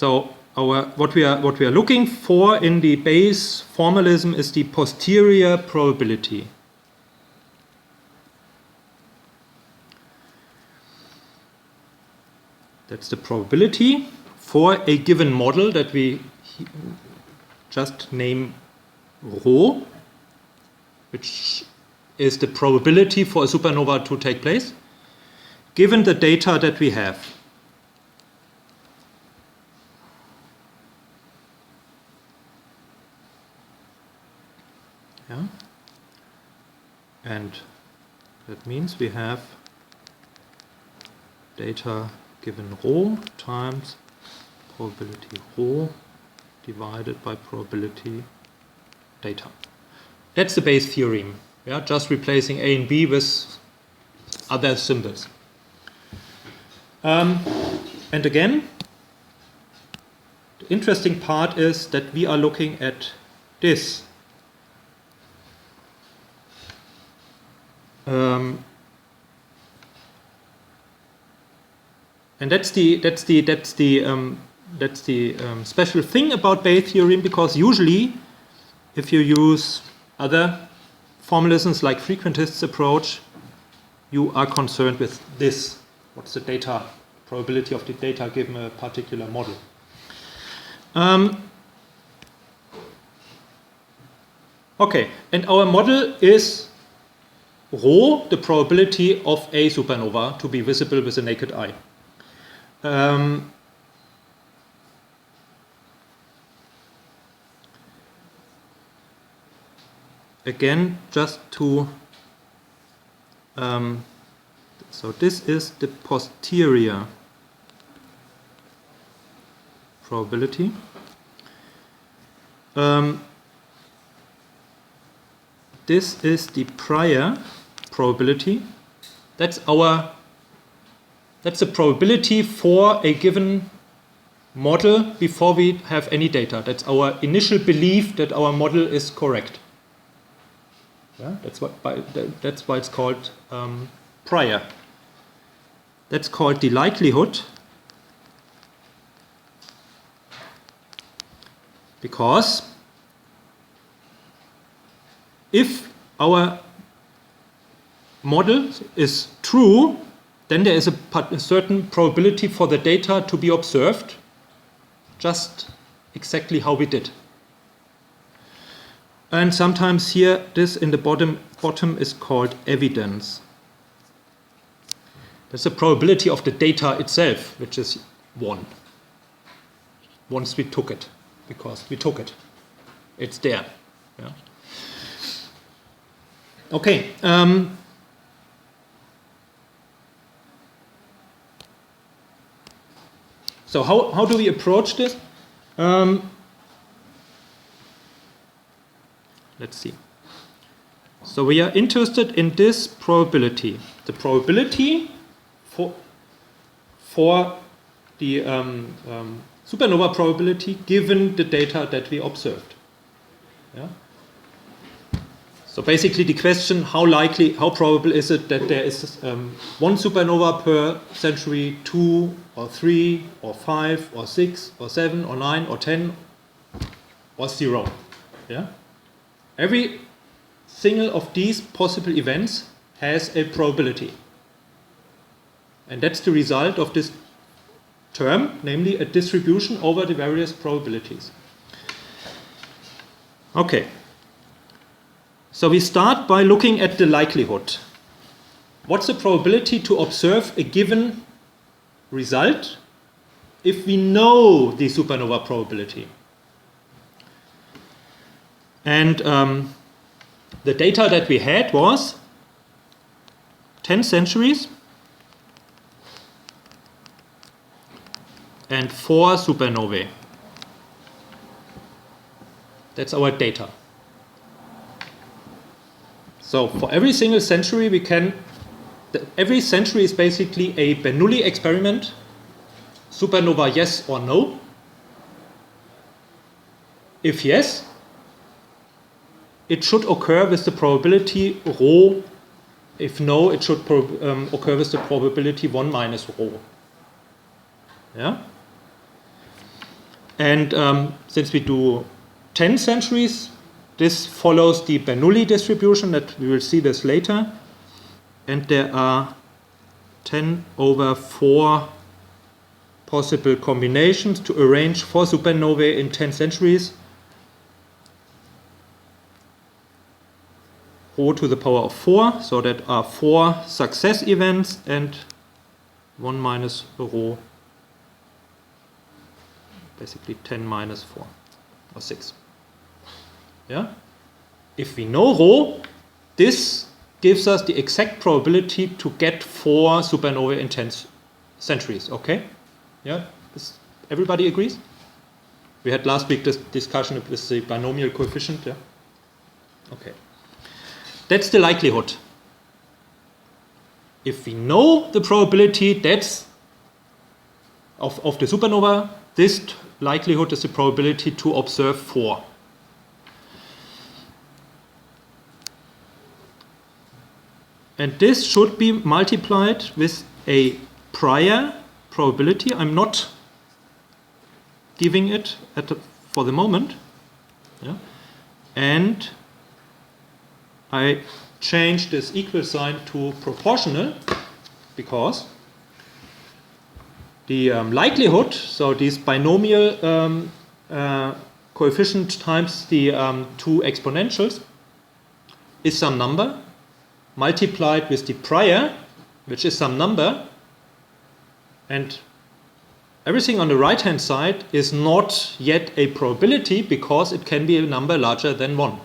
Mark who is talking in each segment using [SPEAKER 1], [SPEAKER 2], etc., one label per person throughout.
[SPEAKER 1] So what we are looking for in the Bayes formalism is the posterior probability. That's the probability for a given model that we just name ρ, which is the probability for a supernova to take place, given the data that we have. Yeah. And that means we have data given ρ times probability ρ divided by probability data. That's the Bayes theorem. Yeah, just replacing A and B with other symbols. And again, the interesting part is that we are looking at this. And that's the special thing about Bayes theorem, because usually, if you use other formalisms like frequentist approach, you are concerned with this. What's the data probability of the data given a particular model? Okay, and our model is ρ, the probability of a supernova to be visible with the naked eye. Again, just to so this is the posterior probability. This is the prior probability. That's the probability for a given model before we have any data. That's our initial belief that our model is correct. Yeah, that's why it's called prior. That's called the likelihood, because if our model is true, then there is a certain probability for the data to be observed, just exactly how we did. And sometimes here, this in the bottom is called evidence. That's the probability of the data itself, which is 1. Once we took it, because we took it. It's there. Yeah. Okay. So how do we approach this? Let's see. So we are interested in this probability. The probability for the supernova probability given the data that we observed. Yeah? So basically the question, how probable is it that there is one supernova per century, 2 or 3 or 5 or 6 or 7 or 9 or 10 or 0. Yeah? Every single of these possible events has a probability. And that's the result of this term, namely a distribution over the various probabilities. Okay. So we start by looking at the likelihood. What's the probability to observe a given result if we know the supernova probability? And the data that we had was 10 centuries and 4 supernovae. That's our data. So for every single century every century is basically a Bernoulli experiment. Supernova, yes or no? If yes, it should occur with the probability ρ. If no, it should occur with the probability 1 minus ρ. Yeah? And since we do 10 centuries, this follows the Bernoulli distribution, that we will see this later. And there are 10/4 possible combinations to arrange 4 supernovae in 10 centuries. Rho to the power of 4, so that are 4 success events, and 1 minus rho, basically 10 minus 4, or 6. Yeah? If we know rho, this gives us the exact probability to get 4 supernovae in 10 centuries, okay? Yeah? Everybody agrees? We had last week this discussion with the binomial coefficient, yeah? Okay. That's the likelihood. If we know the probability that's of the supernova, this likelihood is the probability to observe 4. And this should be multiplied with a prior probability. I'm not giving it for the moment. Yeah? And I change this equal sign to proportional because the likelihood, so this binomial coefficient times the 2 exponentials, is some number multiplied with the prior, which is some number, and everything on the right hand side is not yet a probability because it can be a number larger than 1.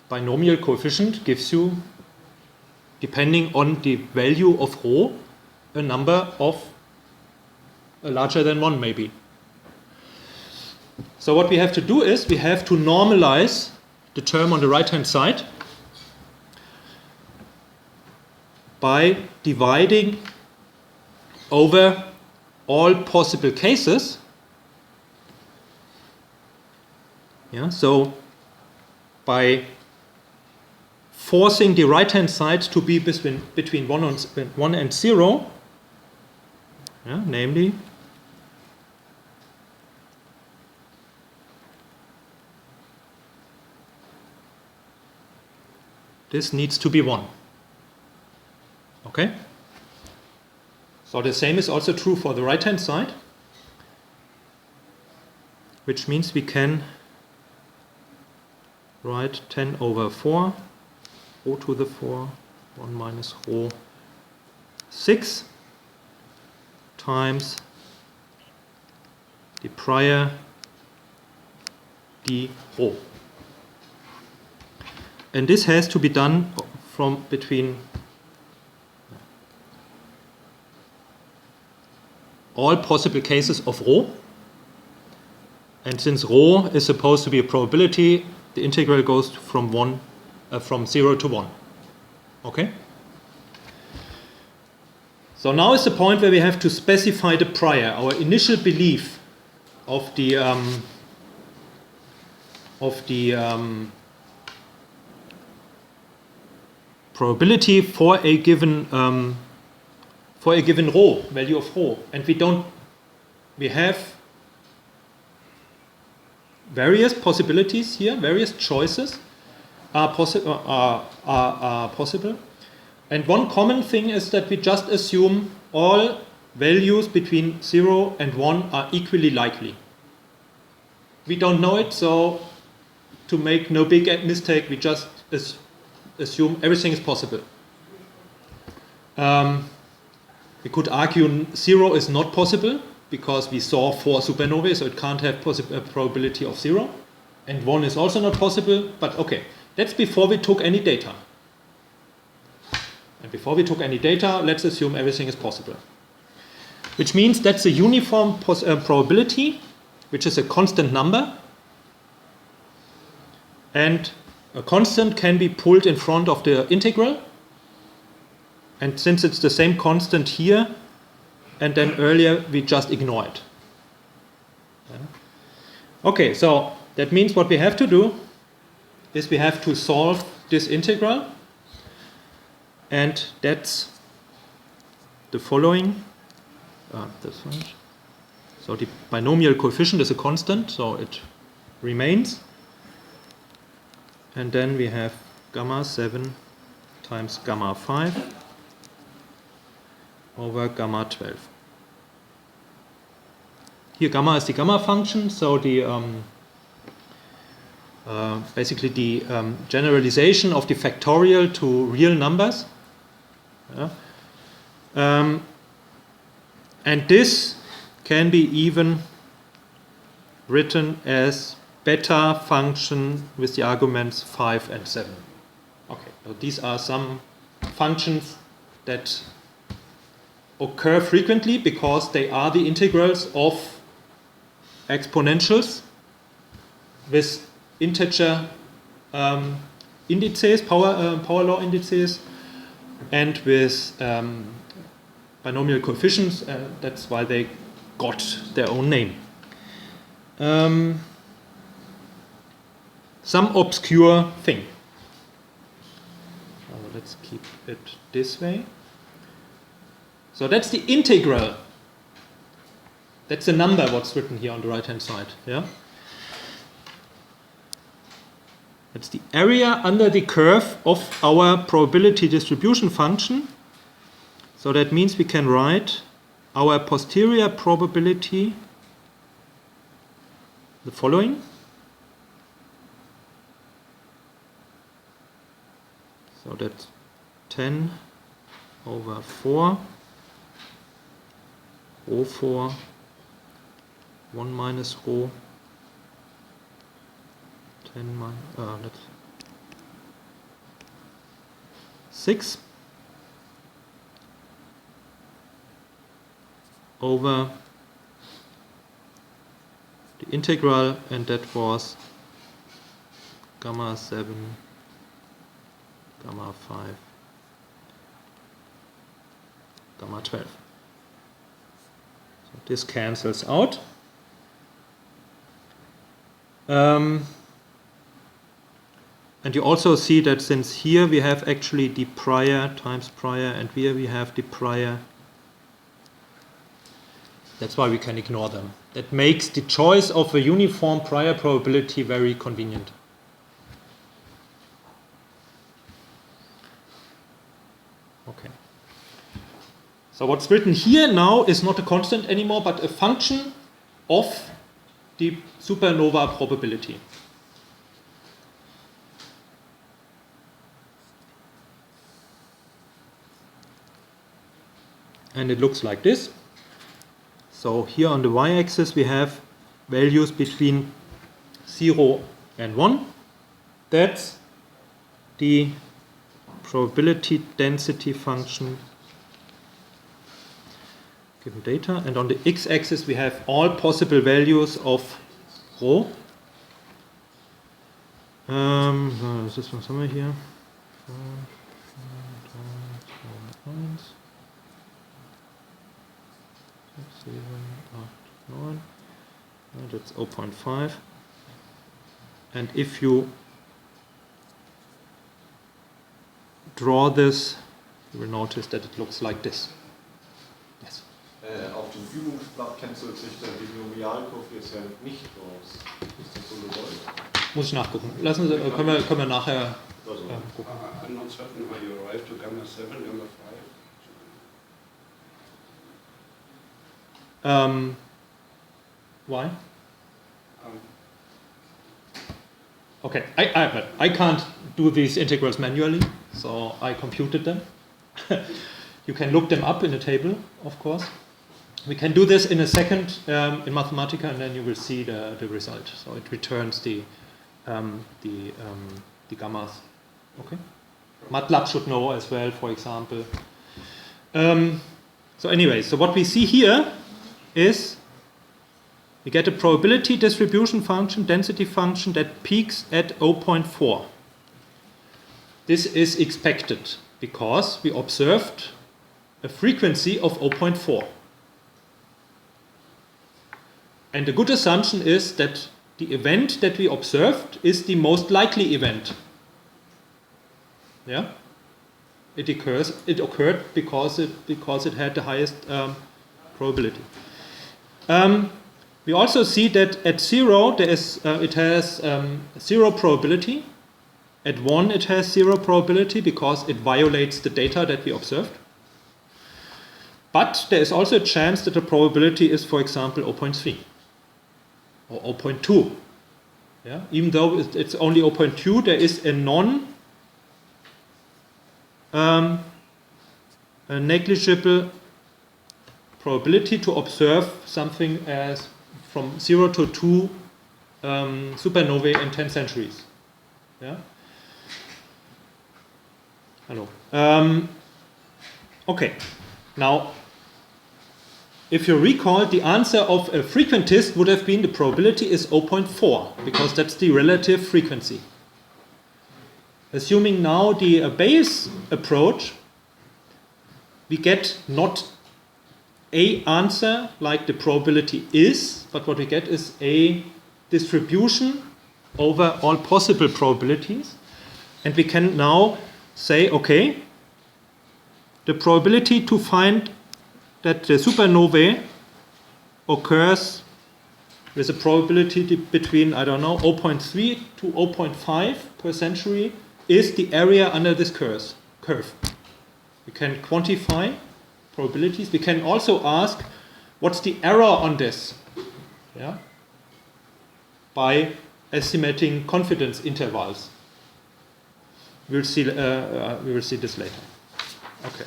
[SPEAKER 1] Binomial coefficient gives you, depending on the value of rho, a number of larger than 1 maybe. So what we have to do is we have to normalize the term on the right hand side by dividing over all possible cases. Yeah, so by forcing the right hand side to be between 1 and 0, yeah, namely this needs to be 1. Okay? So the same is also true for the right hand side, which means we can write 10/4 rho to the 4, 1 minus rho 6 times the prior d rho. And this has to be done from between all possible cases of rho. And since rho is supposed to be a probability, the integral goes from 0 to 1. Okay? So now is the point where we have to specify the prior, our initial belief of the probability for a given rho, value of rho, and we have various possibilities here, various choices are possible. And one common thing is that we just assume all values between 0 and 1 are equally likely. We don't know it, so to make no big mistake, we just assume everything is possible. We could argue 0 is not possible because we saw 4 supernovae, so it can't have a probability of 0. And 1 is also not possible, but okay. That's before we took any data. And before we took any data, let's assume everything is possible. Which means that's a uniform probability, which is a constant number. And a constant can be pulled in front of the integral. And since it's the same constant here, and then earlier, we just ignore it. Okay, so that means what we have to do is we have to solve this integral. And that's the following. This one. So the binomial coefficient is a constant, so it remains. And then we have gamma 7 times gamma 5 over gamma 12. Here gamma is the gamma function, so the basically the generalization of the factorial to real numbers. Yeah. And this can be even written as beta function with the arguments 5 and 7. Okay, so these are some functions that occur frequently because they are the integrals of exponentials with integer indices, power law indices, and with binomial coefficients. That's why they got their own name. Some obscure thing. So let's keep it this way. So that's the integral. That's the number what's written here on the right hand side. Yeah. That's the area under the curve of our probability distribution function. So that means we can write our posterior probability the following. So that's 10 over 4, rho 4, 1 minus rho, 10 minus, that's 6 over the integral, and that was gamma 7, gamma 5, gamma 12. So this cancels out. And you also see that since here we have actually the prior times prior, and here we have the prior, that's why we can ignore them. That makes the choice of a uniform prior probability very convenient. Okay. So what's written here now is not a constant anymore, but a function of the supernova probability. And it looks like this. So here on the y-axis we have values between 0 and 1. That's the probability density function given data. And on the x-axis we have all possible values of rho. Is this one somewhere here? 7, 8, 9, that's 0.5. And if you draw this, you will notice that it looks like this. Yes.
[SPEAKER 2] Auf dem Übungsblatt cancelt sich der Binomialkoeffizient nicht aus. Ist das so gewollt?
[SPEAKER 1] Muss ich nachgucken. Lassen Sie, können wir nachher gucken.
[SPEAKER 3] I'm not certain how you arrive to gamma 7, gamma 5.
[SPEAKER 1] Why? Okay, I can't do these integrals manually, so I computed them. You can look them up in a table, of course. We can do this in a second in Mathematica, and then you will see the result. So it returns the gammas. Okay. MATLAB should know as well, for example. So anyway, so what we see here is we get a probability distribution function, density function that peaks at 0.4. This is expected because we observed a frequency of 0.4. And the good assumption is that the event that we observed is the most likely event. Yeah? It occurred because it had the highest probability. We also see that at 0 it has 0 probability. At 1 it has 0 probability because it violates the data that we observed. But there is also a chance that the probability is, for example, 0.3 or 0.2. Yeah? Even though it's only 0.2, there is a a negligible probability to observe something as from 0 to 2 supernovae in 10 centuries. Yeah? Hello. Okay. Now, if you recall, the answer of a frequentist would have been the probability is 0.4, because that's the relative frequency. Assuming now the Bayes approach, we get not a answer like the probability is, but what we get is a distribution over all possible probabilities. And we can now say, okay, the probability to find that the supernovae occurs with a probability between, I don't know, 0.3 to 0.5 per century is the area under this curve. We can quantify probabilities. We can also ask, what's the error on this? Yeah? By estimating confidence intervals. We will see this later. Okay.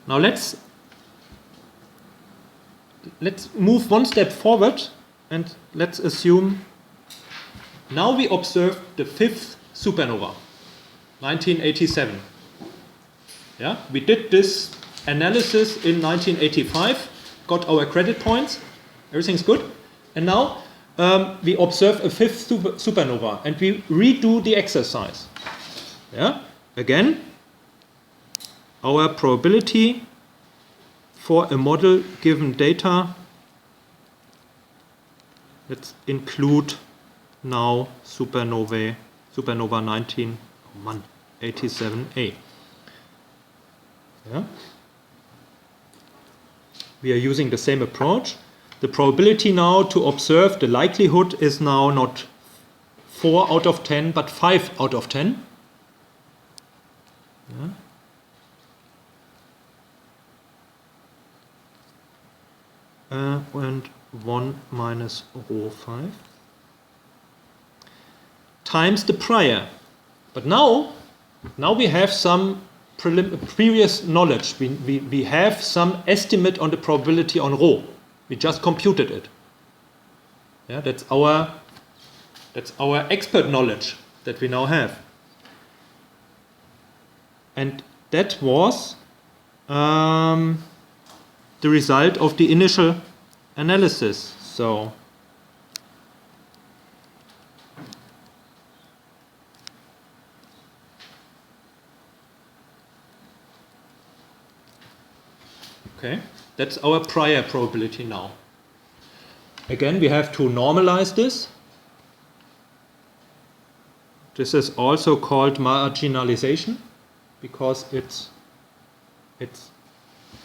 [SPEAKER 1] Now let's move one step forward and let's assume now we observe the 5th supernova, 1987. Yeah, we did this analysis in 1985, got our credit points, everything's good, and now we observe a 5th supernova and we redo the exercise. Yeah, again, our probability for a model given data, let's include now supernova 1987A. Yeah. We are using the same approach. The probability now to observe the likelihood is now not 4 out of 10, but 5 out of 10. Yeah. And 1 minus rho 5 times the prior. But now we have some previous knowledge. We have some estimate on the probability on rho. We just computed it. Yeah, that's our expert knowledge that we now have. And that was the result of the initial analysis. So okay, that's our prior probability now. Again, we have to normalize this. This is also called marginalization because it's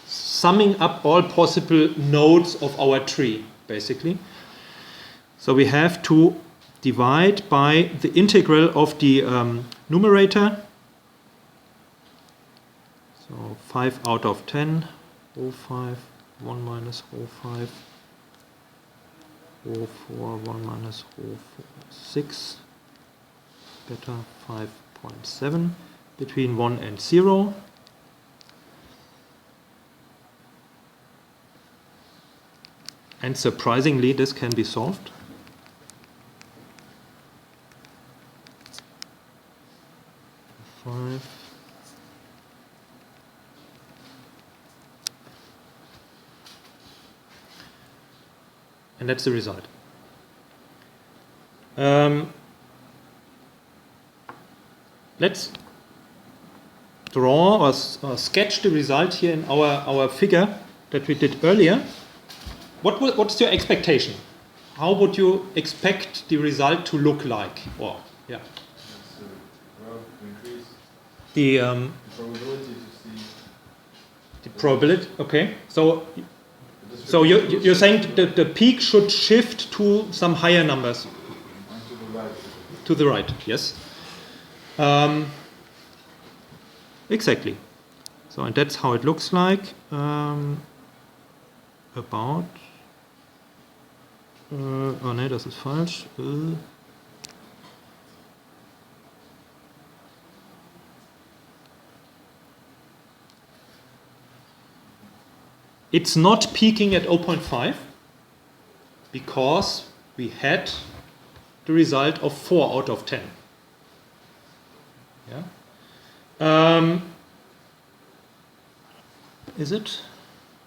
[SPEAKER 1] summing up all possible nodes of our tree, basically. So we have to divide by the integral of the numerator. So 5 out of 10, ρ5, 1 minus ρ5, ρ4, 1 minus ρ4, 6, beta 5.7, between 1 and 0. And surprisingly, this can be solved. Five. And that's the result. Let's draw or sketch the result here in our figure that we did earlier. What's your expectation? how would you expect the result to look like? Or yeah,
[SPEAKER 2] Well, increase
[SPEAKER 1] the
[SPEAKER 2] probability to see.
[SPEAKER 1] the probability. Okay, so you're saying that the peak should shift to some higher numbers.
[SPEAKER 2] And to the right.
[SPEAKER 1] To the right, yes. Exactly. So, and that's how it looks like. About. Oh ne, das ist falsch. It's not peaking at 0.5 because we had the result of 4 out of 10. Yeah. Is it?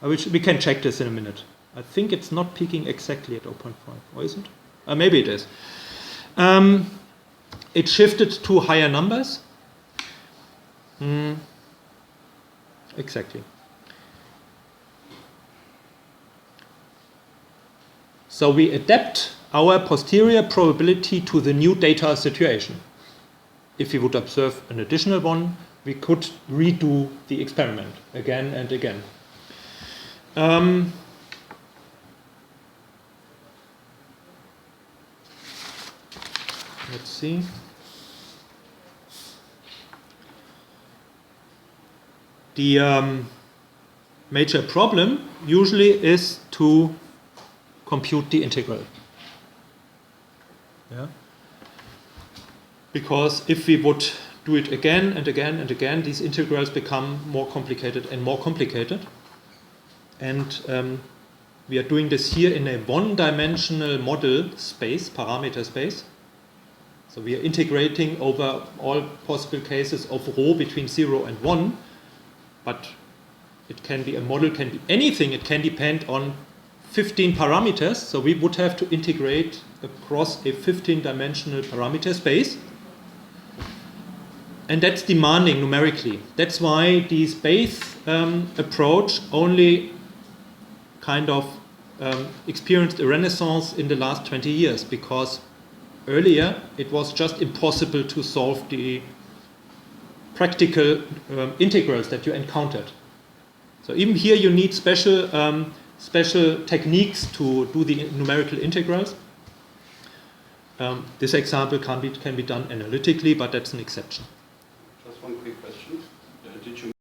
[SPEAKER 1] We can check this in a minute. I think it's not peaking exactly at 0.5, or is it? Maybe it is. It shifted to higher numbers. Exactly. So we adapt our posterior probability to the new data situation. If we would observe an additional one, we could redo the experiment again and again. Let's see. The major problem usually is to compute the integral. Yeah. Because if we would do it again and again and again, these integrals become more complicated and more complicated. And we are doing this here in a one-dimensional model space, parameter space. So we are integrating over all possible cases of rho between 0 and 1, but it can be a model, can be anything. It can depend on 15 parameters. So we would have to integrate across a 15-dimensional parameter space. And that's demanding numerically. That's why the space approach only kind of experienced a renaissance in the last 20 years, because earlier it was just impossible to solve the practical integrals that you encountered. So even here you need special techniques to do the numerical integrals. This example can be done analytically, but that's an exception.
[SPEAKER 3] Just one quick question. Did you